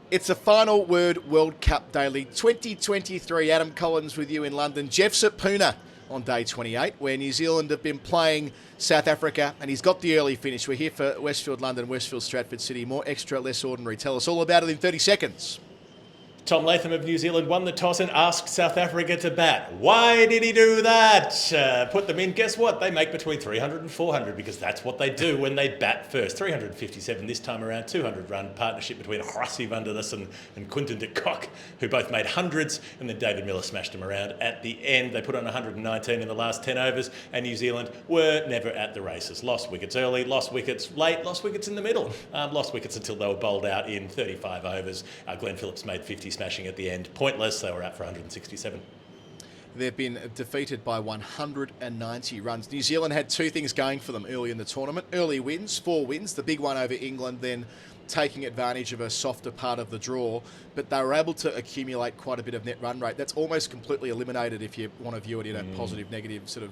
It's a Final Word World Cup Daily 2023. Adam Collins with you in London. Geoff's at Puna on day 28, where New Zealand have been playing South Africa, and he's got the early finish. We're here for Westfield, London, Westfield, Stratford City. More extra, less ordinary. Tell us all about it in 30 seconds. Tom Latham of New Zealand won the toss and asked South Africa to bat. Why did he do that? Put them in. Guess what? They make between 300 and 400 because that's what they do when they bat first. 357 this time around, 200-run partnership between Rassie van der Dussen and Quinton de Kock, who both made hundreds, and then David Miller smashed them around at the end. They put on 119 in the last 10 overs, and New Zealand were never at the races. Lost wickets early, lost wickets late, lost wickets in the middle. Lost wickets until they were bowled out in 35 overs. Glenn Phillips made 50, smashing at the end. Pointless, they were out for 167. They've been defeated by 190 runs. New Zealand had two things going for them early in the tournament. Early wins, 4 wins, the big one over England, then taking advantage of a softer part of the draw, but they were able to accumulate quite a bit of net run rate. That's almost completely eliminated if you want to view it in a positive, negative sort of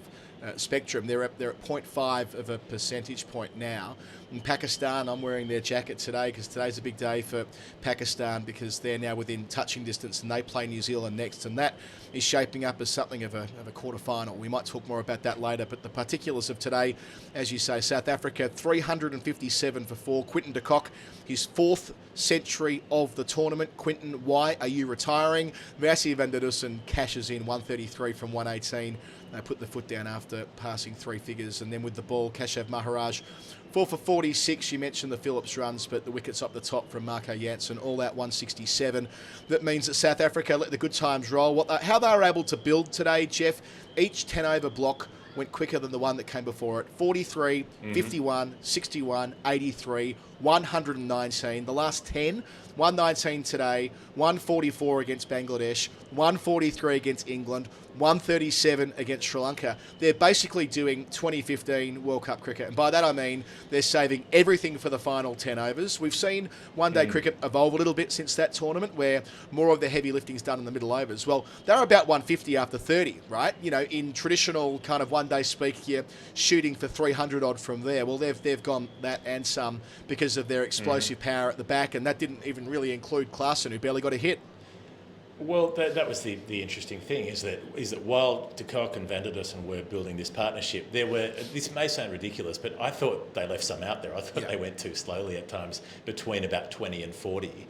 spectrum. They're at 0.5 of a percentage point now. In Pakistan, I'm wearing their jacket today because today's a big day for Pakistan because they're now within touching distance and they play New Zealand next, and that is shaping up as something of a quarter-final. We might talk more about that later, but the particulars of today, as you say, South Africa, 357 for 4. Quinton de Kock, his 4th century of the tournament. Quinton, why are you retiring? Rassie van der Dussen cashes in 133 from 118. They put the foot down after passing 3 figures. And then with the ball, Kashav Maharaj, 4 for 46. You mentioned the Phillips runs, but the wickets up the top from Marco Jansen, all out 167. That means that South Africa let the good times roll. How they were able to build today, Geoff, each 10-over block went quicker than the one that came before it. 43, 51, 61, 83, 119. The last 10, 119 today, 144 against Bangladesh, 143 against England, 137 against Sri Lanka. They're basically doing 2015 World Cup cricket. And by that I mean they're saving everything for the final 10 overs. We've seen one-day cricket evolve a little bit since that tournament where more of the heavy lifting's done in the middle overs. Well, they're about 150 after 30, right? You know, in traditional kind of one-day speak, you're shooting for 300 odd from there. Well, they've gone that and some because of their explosive power at the back, and that didn't even really include Klaassen, who barely got a hit. Well, that was the interesting thing is that while de Kock and van der Dussen were building this partnership, this may sound ridiculous, but I thought they left some out there. I thought they went too slowly at times between about 20 and 40.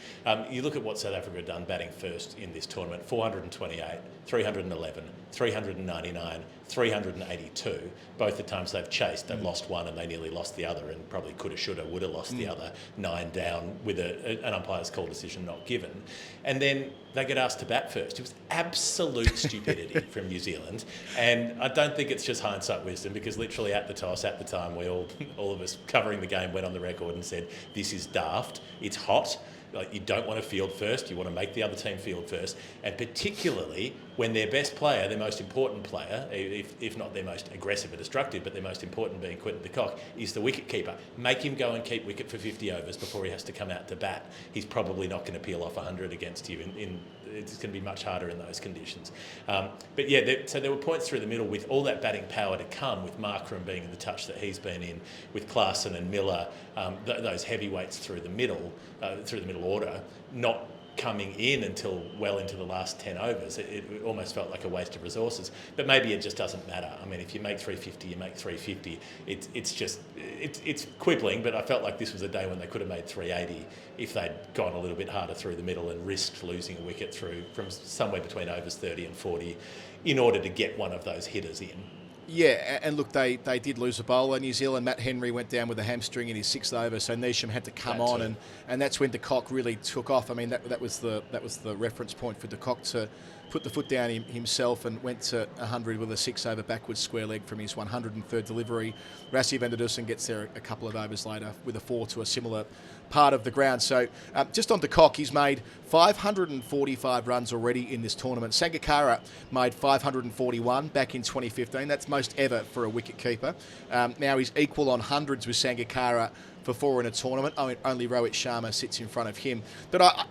You look at what South Africa had done batting first in this tournament: 428, 311, 399, 382. Both the times they've chased, they've lost one and they nearly lost the other, and probably coulda, shoulda, woulda lost the other. 9 down with an umpire's call decision not given. And then they get asked to bat first. It was absolute stupidity from New Zealand. And I don't think it's just hindsight wisdom, because literally at the toss, at the time, we all of us covering the game went on the record and said, this is daft, it's hot. Like, you don't want to field first, you want to make the other team field first, and particularly when their best player, their most important player, if not their most aggressive and destructive, but their most important being Quinton de Kock, is the wicket keeper. Make him go and keep wicket for 50 overs before he has to come out to bat. He's probably not going to peel off 100 against you. It's going to be much harder in those conditions. But yeah, so there were points through the middle with all that batting power to come, with Markram being in the touch that he's been in, with Klaassen and Miller, those heavyweights through the middle order, not coming in until well into the last 10 overs. It almost felt like a waste of resources. But maybe it just doesn't matter. I mean, if you make 350, you make 350. It's quibbling, but I felt like this was a day when they could have made 380 if they'd gone a little bit harder through the middle and risked losing a wicket from somewhere between overs 30 and 40 in order to get one of those hitters in. Yeah, and look, they did lose a bowler. New Zealand, Matt Henry went down with a hamstring in his 6th over, so Neesham had to come on, and that's when de Kock really took off. I mean, that was the reference point for de Kock to put the foot down himself and went to 100 with a 6-over backwards square leg from his 103rd delivery. Rassie van der Dussen gets there a couple of overs later with a 4 to a similar part of the ground. So just on de Kock, he's made 545 runs already in this tournament. Sangakkara made 541 back in 2015. That's most ever for a wicket keeper. Now he's equal on hundreds with Sangakkara for 4 in a tournament. Only Rohit Sharma sits in front of him. But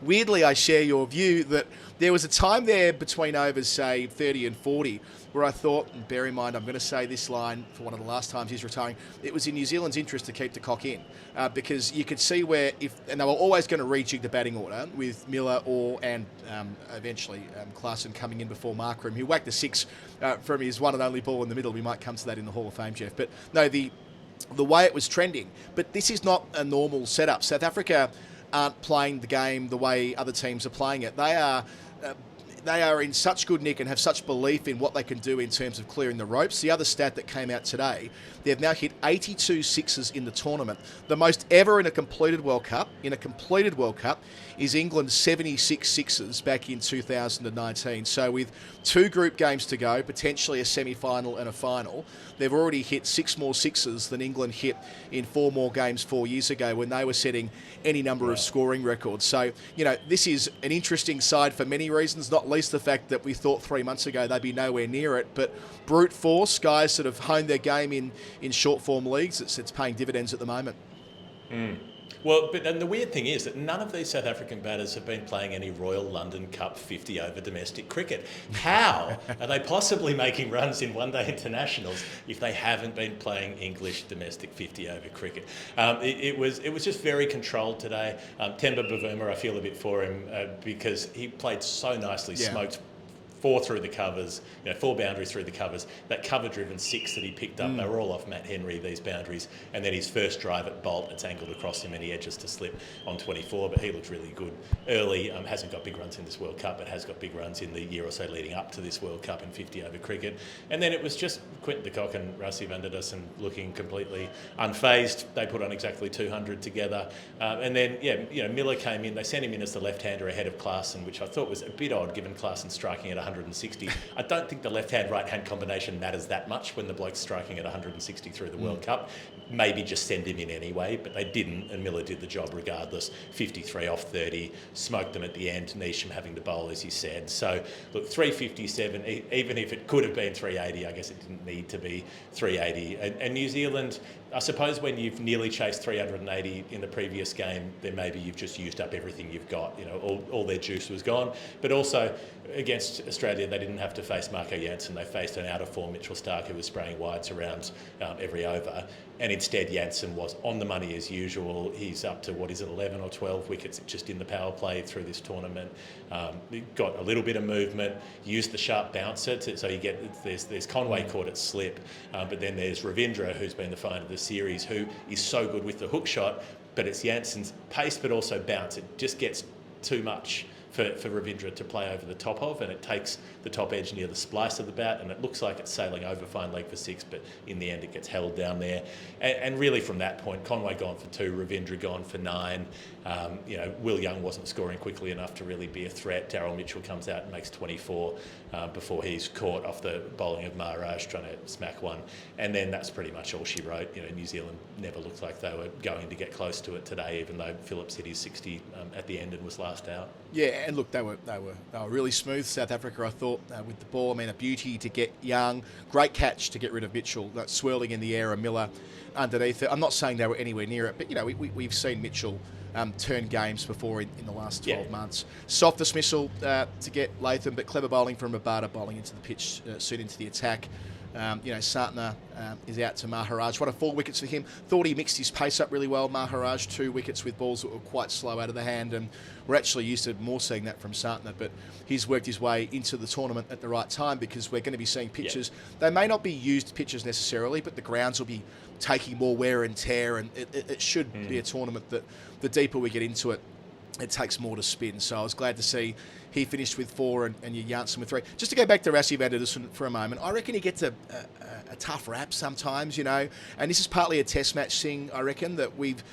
weirdly, I share your view that there was a time there between overs, say, 30 and 40, where I thought, and bear in mind, I'm going to say this line for one of the last times he's retiring, it was in New Zealand's interest to keep the cock in, because you could see where, and they were always going to rejig the batting order with Miller and eventually Klaasen coming in before Markram, who whacked the 6 from his one and only ball in the middle. We might come to that in the Hall of Fame, Geoff. But no, the way it was trending. But this is not a normal setup. South Africa aren't playing the game the way other teams are playing it. They are in such good nick and have such belief in what they can do in terms of clearing the ropes. The other stat that came out today, they've now hit 82 sixes in the tournament. The most ever in a completed World Cup. In a completed World Cup is England's 76 sixes back in 2019. So with 2 group games to go, potentially a semi-final and a final, they've already hit 6 more sixes than England hit in 4 more games 4 years ago when they were setting any number of scoring records. So, this is an interesting side for many reasons, not least the fact that we thought 3 months ago they'd be nowhere near it. But brute force, guys sort of honed their game in short form leagues. It's paying dividends at the moment. Well, and the weird thing is that none of these South African batters have been playing any Royal London Cup 50 over domestic cricket. How are they possibly making runs in one-day internationals if they haven't been playing English domestic 50 over cricket? It was just very controlled today. Temba Bavuma, I feel a bit for him because he played so nicely, smoked 4 through the covers, 4 boundaries through the covers. That cover-driven 6 that he picked up, they were all off Matt Henry, these boundaries. And then his first drive at Bolt, it's angled across him and he edges to slip on 24, but he looked really good early. Hasn't got big runs in this World Cup, but has got big runs in the year or so leading up to this World Cup in 50 over cricket. And then it was just Quinton de Kock and Rassie van der Dussen looking completely unfazed. They put on exactly 200 together. And then, Miller came in. They sent him in as the left-hander ahead of Klaasen, which I thought was a bit odd given Klaasen striking at 160. I don't think the left-hand, right-hand combination matters that much when the bloke's striking at 160 through the World Cup. Maybe just send him in anyway, but they didn't, and Miller did the job regardless. 53 off 30, smoked them at the end, Neesham having to bowl, as you said. So, look, 357, even if it could have been 380, I guess it didn't need to be 380. And New Zealand, I suppose when you've nearly chased 380 in the previous game, then maybe you've just used up everything you've got. All their juice was gone. But also, against Australia, they didn't have to face Marco Jansen. They faced an out-of-form Mitchell Starc who was spraying wides around every over. And instead, Jansen was on the money as usual. He's up to, 11 or 12 wickets just in the power play through this tournament. He got a little bit of movement, used the sharp bouncer. So you get, there's Conway caught at slip, but then there's Ravindra, who's been the find of the series, who is so good with the hook shot, but it's Jansen's pace, but also bounce. It just gets too much for Ravindra to play over the top of, and it takes the top edge near the splice of the bat, and it looks like it's sailing over fine leg for 6, but in the end it gets held down there. And really from that point, Conway gone for 2, Ravindra gone for 9. Will Young wasn't scoring quickly enough to really be a threat. Daryl Mitchell comes out and makes 24 before he's caught off the bowling of Maharaj trying to smack one. And then that's pretty much all she wrote. New Zealand never looked like they were going to get close to it today, even though Phillips hit his 60 at the end and was last out. Yeah, and look, they were really smooth. South Africa, I thought, with the ball. I mean, a beauty to get Young. Great catch to get rid of Mitchell. That swirling in the air, and Miller underneath it. I'm not saying they were anywhere near it, but we've seen Mitchell turn games before in the last 12 months. Soft dismissal to get Latham, but clever bowling from Rabada, bowling into the pitch, soon into the attack. Santner is out to Maharaj. What a 4 wickets for him. Thought he mixed his pace up really well. Maharaj, 2 wickets with balls that were quite slow out of the hand, and we're actually used to more seeing that from Santner, but he's worked his way into the tournament at the right time because we're going to be seeing pitches. They may not be used pitches necessarily, but the grounds will be taking more wear and tear, and it should be a tournament that the deeper we get into it, it takes more to spin. So I was glad to see he finished with 4 and you Janssen with 3. Just to go back to Rassie van der Dussen for a moment, I reckon he gets a tough rap sometimes, and this is partly a test match thing, I reckon, that we've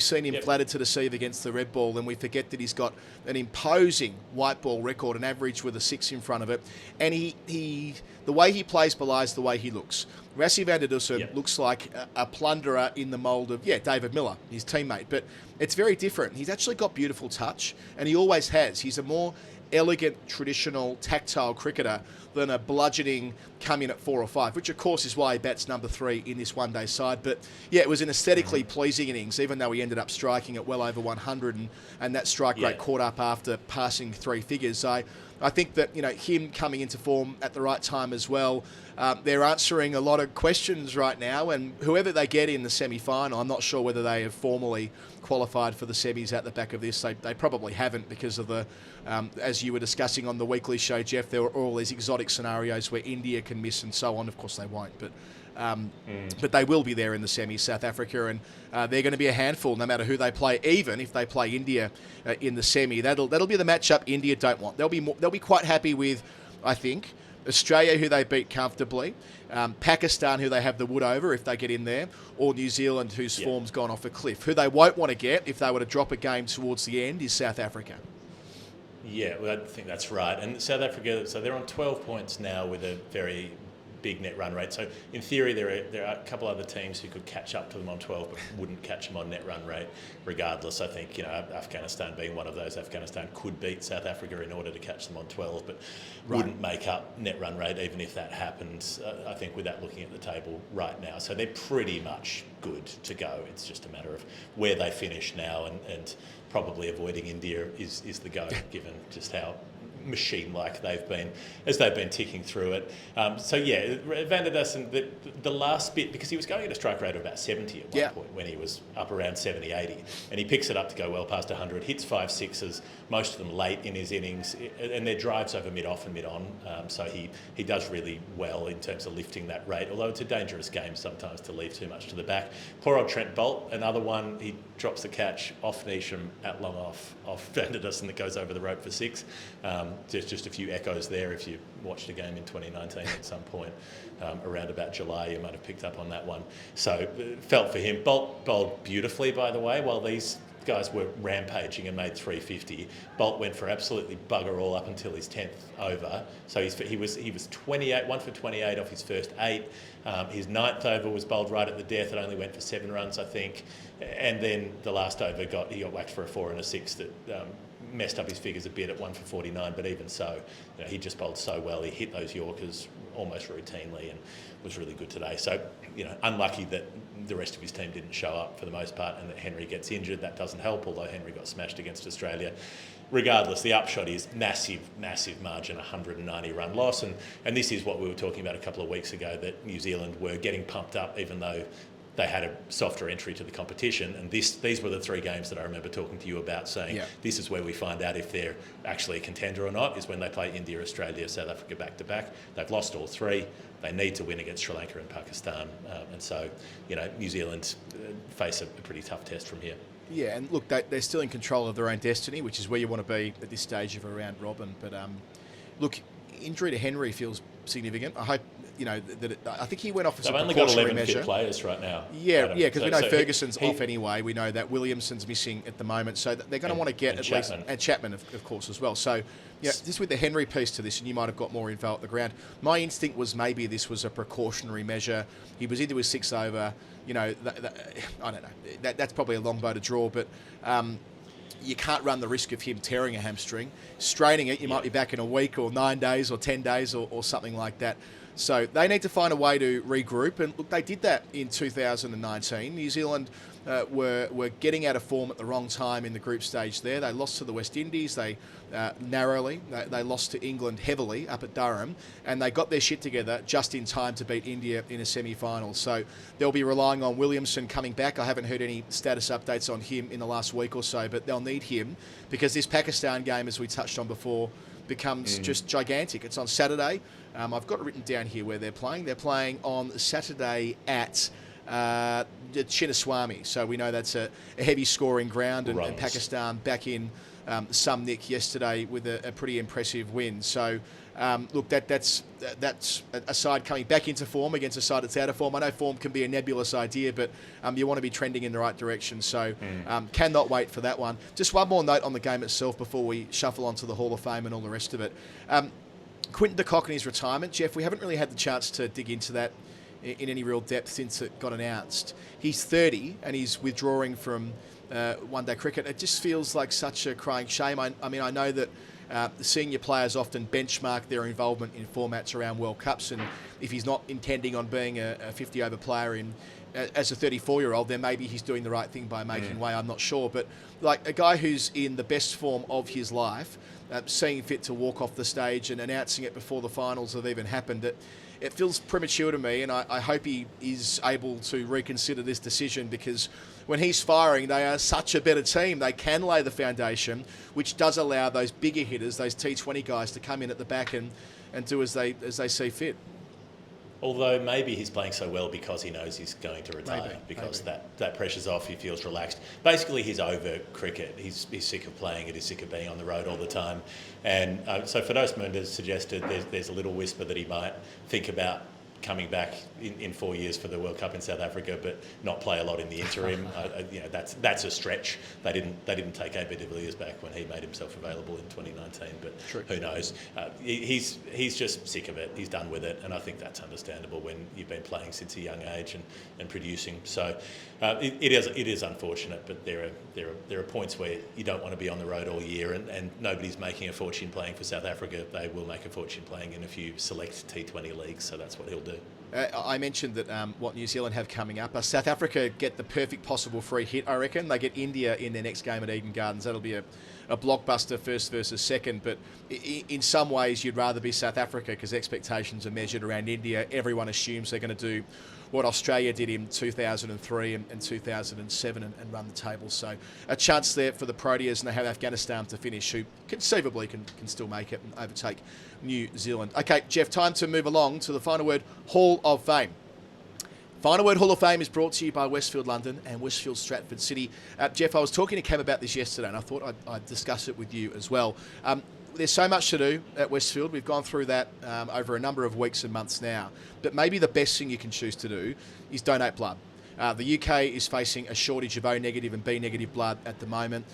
seen him flattered to deceive against the red ball, and we forget that he's got an imposing white ball record, an average with a 6 in front of it, and he the way he plays belies the way he looks. Rassie van der Dussen looks like a plunderer in the mould of, David Miller, his teammate, but it's very different. He's actually got beautiful touch, and he always has. He's a more elegant, traditional, tactile cricketer than a bludgeoning come in at 4 or 5, which of course is why he bats number 3 in this one-day side. But yeah, it was an aesthetically pleasing innings, even though he ended up striking at well over 100, and that strike rate caught up after passing 3 figures. I think that, him coming into form at the right time as well, they're answering a lot of questions right now, and whoever they get in the semi-final, I'm not sure whether they have formally qualified for the semis at the back of this. They probably haven't, because of the, as you were discussing on the weekly show, Geoff, there were all these exotic scenarios where India can miss and so on. Of course they won't, but they will be there in the semis, South Africa, and they're going to be a handful no matter who they play. Even if they play India in the semi, that'll be the matchup India don't want. They'll be quite happy with, I think, Australia, who they beat comfortably, Pakistan, who they have the wood over if they get in there, or New Zealand, whose form's gone off a cliff. Who they won't want to get if they were to drop a game towards the end is South Africa. Yeah, well, I think that's right. And South Africa, so they're on 12 points now with a very big net run rate. So in theory, there are a couple other teams who could catch up to them on 12, but wouldn't catch them on net run rate regardless. I think, Afghanistan being one of those, Afghanistan could beat South Africa in order to catch them on 12, but wouldn't make up net run rate even if that happened, I think, without looking at the table right now. So they're pretty much good to go. It's just a matter of where they finish now, and probably avoiding India is the go, given just how machine-like they've been ticking through it. Van der Dussen, the last bit, because he was going at a strike rate of about 70 at one point when he was up around 70, 80, and he picks it up to go well past 100, hits 5 sixes, most of them late in his innings, and their drives over mid-off and mid-on, so he does really well in terms of lifting that rate, although it's a dangerous game sometimes to leave too much to the back. Poor old Trent Boult, another one, he drops the catch off Neesham at long off Van der Dussen that goes over the rope for 6. There's just a few echoes there. If you watched a game in 2019 at some point, around about July, you might have picked up on that one. So felt for him. Boult bowled beautifully, by the way, while these guys were rampaging and made 350. Boult went for absolutely bugger all up until his 10th over. So he was 28, 1 for 28 off his first 8. His 9th over was bowled right at the death. It only went for 7 runs, I think. And then the last over he got whacked for a 4 and a 6 that messed up his figures a bit at 1 for 49, but even so, he just bowled so well. He hit those Yorkers almost routinely and was really good today. So, unlucky that the rest of his team didn't show up for the most part, and that Henry gets injured. That doesn't help, although Henry got smashed against Australia. Regardless, the upshot is massive margin, 190 run loss, and this is what we were talking about a couple of weeks ago, that New Zealand were getting pumped up even though they had a softer entry to the competition, and these were the 3 games that I remember talking to you about, saying this is where we find out if they're actually a contender or not, is when they play India, Australia, South Africa back-to-back. They've lost all 3. They need to win against Sri Lanka and Pakistan, and so New Zealand face a pretty tough test from here. Yeah, and look, they're still in control of their own destiny, which is where you want to be at this stage of a round robin. But look, injury to Henry feels significant. I hope I think he went off as a precautionary measure. They've only got 11 fit players right now. Yeah, because we know Ferguson's off anyway. We know that Williamson's missing at the moment, so they're going to want to get at least, and Chapman of course as well. So just with the Henry piece to this, and you might have got more info at the ground. My instinct was maybe this was a precautionary measure. He was into his 6th over. I don't know. That's probably a long bow to draw, but. You can't run the risk of him tearing a hamstring. Straining it, you might be back in a week or 9 days or 10 days or something like that. So they need to find a way to regroup. And look, they did that in 2019. New Zealand were getting out of form at the wrong time in the group stage there. They lost to the West Indies. They narrowly. They lost to England heavily up at Durham. And they got their shit together just in time to beat India in a semi-final. So they'll be relying on Williamson coming back. I haven't heard any status updates on him in the last week or so, but they'll need him because this Pakistan game, as we touched on before, becomes just gigantic. It's on Saturday. I've got it written down here where they're playing. They're playing on Saturday at Chinnaswamy. So we know that's a heavy scoring ground, and Pakistan back in some nick yesterday with a pretty impressive win. So look, that's a side coming back into form against a side that's out of form. I know form can be a nebulous idea, but you want to be trending in the right direction. So cannot wait for that one. Just one more note on the game itself before we shuffle onto the Hall of Fame and all the rest of it. Quinton de Kock and his retirement. Geoff, we haven't really had the chance to dig into that in any real depth since it got announced. He's 30 and he's withdrawing from one-day cricket. It just feels like such a crying shame. I mean, I know that Senior players often benchmark their involvement in formats around World Cups, and if he's not intending on being a 50-over player as a 34-year-old, then maybe he's doing the right thing by making way. I'm not sure, but like a guy who's in the best form of his life, seeing fit to walk off the stage and announcing it before the finals have even happened, it feels premature to me, and I hope he is able to reconsider this decision, because when he's firing, they are such a better team. They can lay the foundation, which does allow those bigger hitters, those T20 guys, to come in at the back and do as they see fit. Although maybe he's playing so well because he knows he's going to retire, because that pressure's off, he feels relaxed. Basically, he's over cricket. He's sick of playing it, he's sick of being on the road all the time. And so Firdous Munda's suggested there's a little whisper that he might think about coming back in 4 years for the World Cup in South Africa, but not play a lot in the interim. That's a stretch. They didn't take AB de Villiers back when he made himself available in 2019, but True. Who knows? He's just sick of it. He's done with it, and I think that's understandable when you've been playing since a young age and producing. So it is unfortunate, but there are points where you don't want to be on the road all year, and nobody's making a fortune playing for South Africa. They will make a fortune playing in a few select T20 leagues, so that's what he'll do. I mentioned that what New Zealand have coming up. South Africa get the perfect possible free hit, I reckon. They get India in their next game at Eden Gardens. That'll be a blockbuster first versus second, but in some ways you'd rather be South Africa because expectations are measured around India. Everyone assumes they're going to do what Australia did in 2003 and 2007 and run the table. So a chance there for the Proteas, and they have Afghanistan to finish, who conceivably can still make it and overtake New Zealand. Okay, Geoff, time to move along to the Final Word Hall of Fame. Final Word Hall of Fame is brought to you by Westfield London and Westfield Stratford City. Geoff, I was talking to Cam about this yesterday, and I thought I'd discuss it with you as well. There's so much to do at Westfield. We've gone through that over a number of weeks and months now. But maybe the best thing you can choose to do is donate blood. The UK is facing a shortage of O negative and B negative blood at the moment,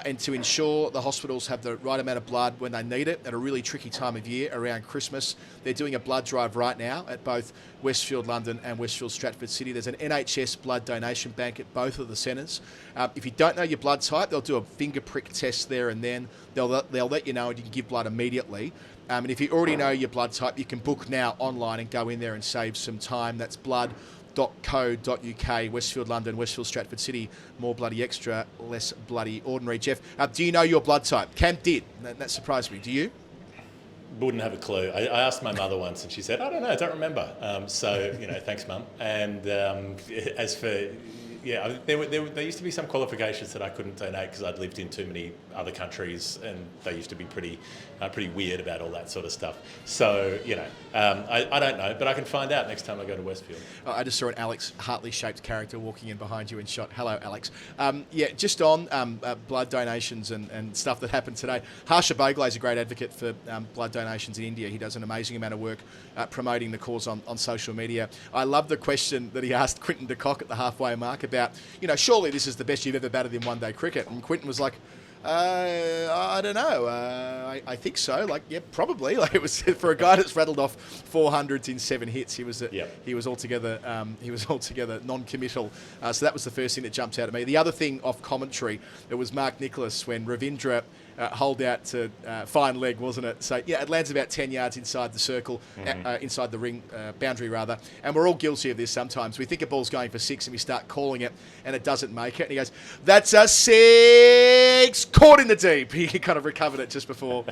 and to ensure the hospitals have the right amount of blood when they need it at a really tricky time of year around Christmas, they're doing a blood drive right now at both Westfield London and Westfield Stratford City. There's an NHS blood donation bank at both of the centres. If you don't know your blood type, they'll do a finger prick test there and then. They'll let you know, and you can give blood immediately. And if you already know your blood type, you can book now online and go in there and save some time. That's blood.co.uk, Westfield London, Westfield Stratford City. More bloody extra, less bloody ordinary. Geoff, do you know your blood type? Cam did. That surprised me. Do you? Wouldn't have a clue. I asked my mother once, and she said, "I don't know, I don't remember." Thanks, Mum. And as for there used to be some qualifications that I couldn't donate because I'd lived in too many other countries, and they used to be pretty weird about all that sort of stuff. So I don't know, but I can find out next time I go to Westfield. I just saw an Alex Hartley-shaped character walking in behind you in shot. Hello, Alex. Just on blood donations and stuff that happened today. Harsha Bogle is a great advocate for blood donations in India. He does an amazing amount of work promoting the cause on social media. I love the question that he asked Quinton de Kock at the halfway mark about, surely this is the best you've ever batted in one-day cricket. And Quinton was like, I don't know. I think so. Probably. It was for a guy that's rattled off 400s in 7 hits. He was altogether non-committal. So that was the first thing that jumped out at me. The other thing off commentary, it was Mark Nicholas when Ravindra holed out to fine leg, wasn't it? So it lands about 10 yards inside the circle, inside the ring boundary rather. And we're all guilty of this sometimes. We think a ball's going for 6 and we start calling it, and it doesn't make it. And he goes, "That's a 6, caught in the deep." He kind of recovered it just before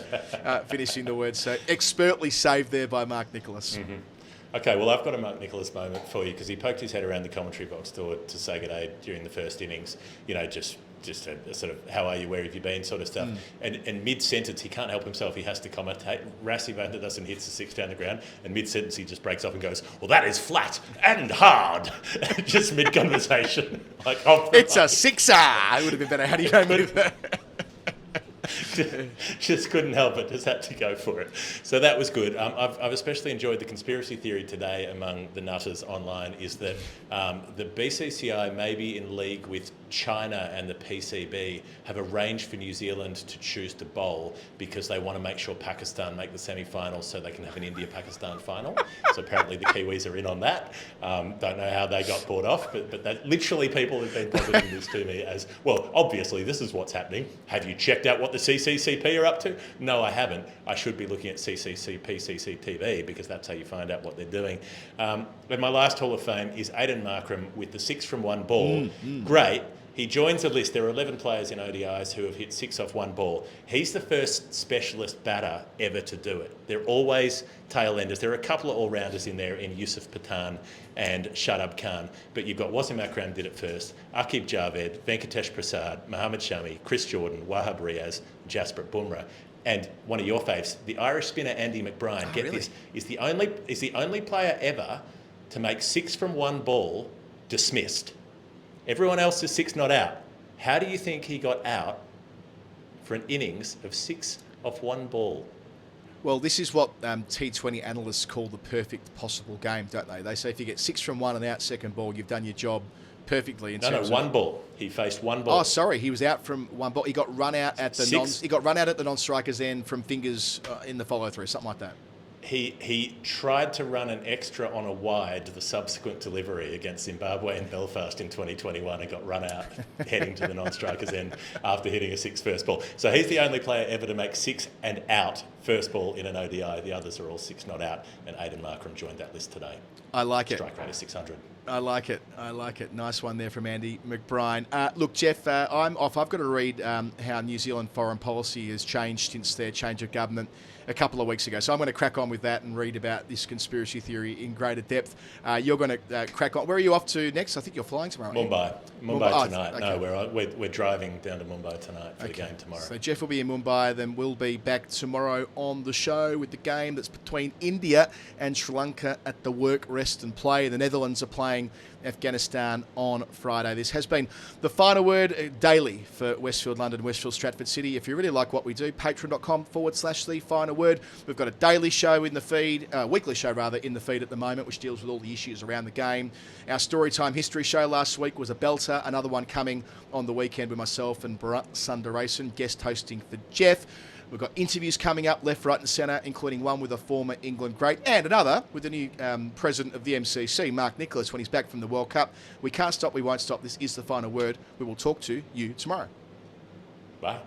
finishing the words. So expertly saved there by Mark Nicholas. Mm-hmm. Okay, well, I've got a Mark Nicholas moment for you because he poked his head around the commentary box to say good day during the first innings. Just a sort of "how are you, where have you been" sort of stuff. And mid-sentence, he can't help himself. He has to commentate. Rassi van der Dussen hits the 6 down the ground, and mid-sentence he just breaks off and goes, "Well, that is flat and hard." Just mid-conversation. It's a 6-er. It would have been better. How do you know that? Just couldn't help it, just had to go for it. So that was good. I've especially enjoyed the conspiracy theory today among the nutters online is that the BCCI may be in league with China and the PCB have arranged for New Zealand to choose to bowl because they want to make sure Pakistan make the semi-finals so they can have an India-Pakistan final. So apparently the Kiwis are in on that. Don't know how they got bought off, but that, literally people have been positing this to me as, well, obviously this is what's happening. Have you checked out what the CCCP are up to? No, I haven't. I should be looking at CCCP, CCTV, because that's how you find out what they're doing. But my last Hall of Fame is Aidan Markram with the 6 from 1 ball. Great. He joins a list. There are 11 players in ODIs who have hit 6 off 1 ball. He's the first specialist batter ever to do it. They're always tail enders. There are a couple of all-rounders in there in Yusuf Pathan and Shadab Khan. But you've got Wasim Akram did it first, Aqib Javed, Venkatesh Prasad, Mohammad Shami, Chris Jordan, Wahab Riaz, Jasprit Bumrah. And one of your faves, the Irish spinner Andy McBride, this, is the only player ever to make 6 from 1 ball dismissed. Everyone else is 6 not out. How do you think he got out for an innings of 6 off 1 ball? Well, this is what T20 analysts call the perfect possible game, don't they? They say if you get 6 from 1 and out second ball, you've done your job perfectly. No, 1 ball. He faced 1 ball. Oh, sorry, he was out from 1 ball. He got run out at the non-strikers end from fingers in the follow-through, something like that. He tried to run an extra on a wide the subsequent delivery against Zimbabwe in Belfast in 2021 and got run out heading to the non-strikers end after hitting a 6 first ball. So he's the only player ever to make 6 and out first ball in an ODI. The others are all 6 not out, and Aidan Markram joined that list today. I like it. Strike rate of 600. I like it. Nice one there from Andy McBride. Look, Geoff, I'm off. I've got to read how New Zealand foreign policy has changed since their change of government a couple of weeks ago. So I'm going to crack on with that and read about this conspiracy theory in greater depth. You're going to crack on. Where are you off to next? I think you're flying tomorrow. Mumbai tonight. Okay. No, we're driving down to Mumbai tonight for the game tomorrow. So Geoff will be in Mumbai, then we'll be back tomorrow on the show with the game that's between India and Sri Lanka at the work, rest and play. The Netherlands are playing Afghanistan on Friday. This has been the final word daily for Westfield London, Westfield Stratford City. If you really like what we do, patreon.com/the final word. We've got a daily show in the feed, weekly show rather, in the feed at the moment, which deals with all the issues around the game. Our Storytime History show last week was a belter. Another one coming on the weekend with myself and Bharat Sundaresan, guest hosting for Geoff. We've got interviews coming up left, right and centre, including one with a former England great and another with the new president of the MCC, Mark Nicholas, when he's back from the World Cup. We can't stop, we won't stop. This is the final word. We will talk to you tomorrow. Bye.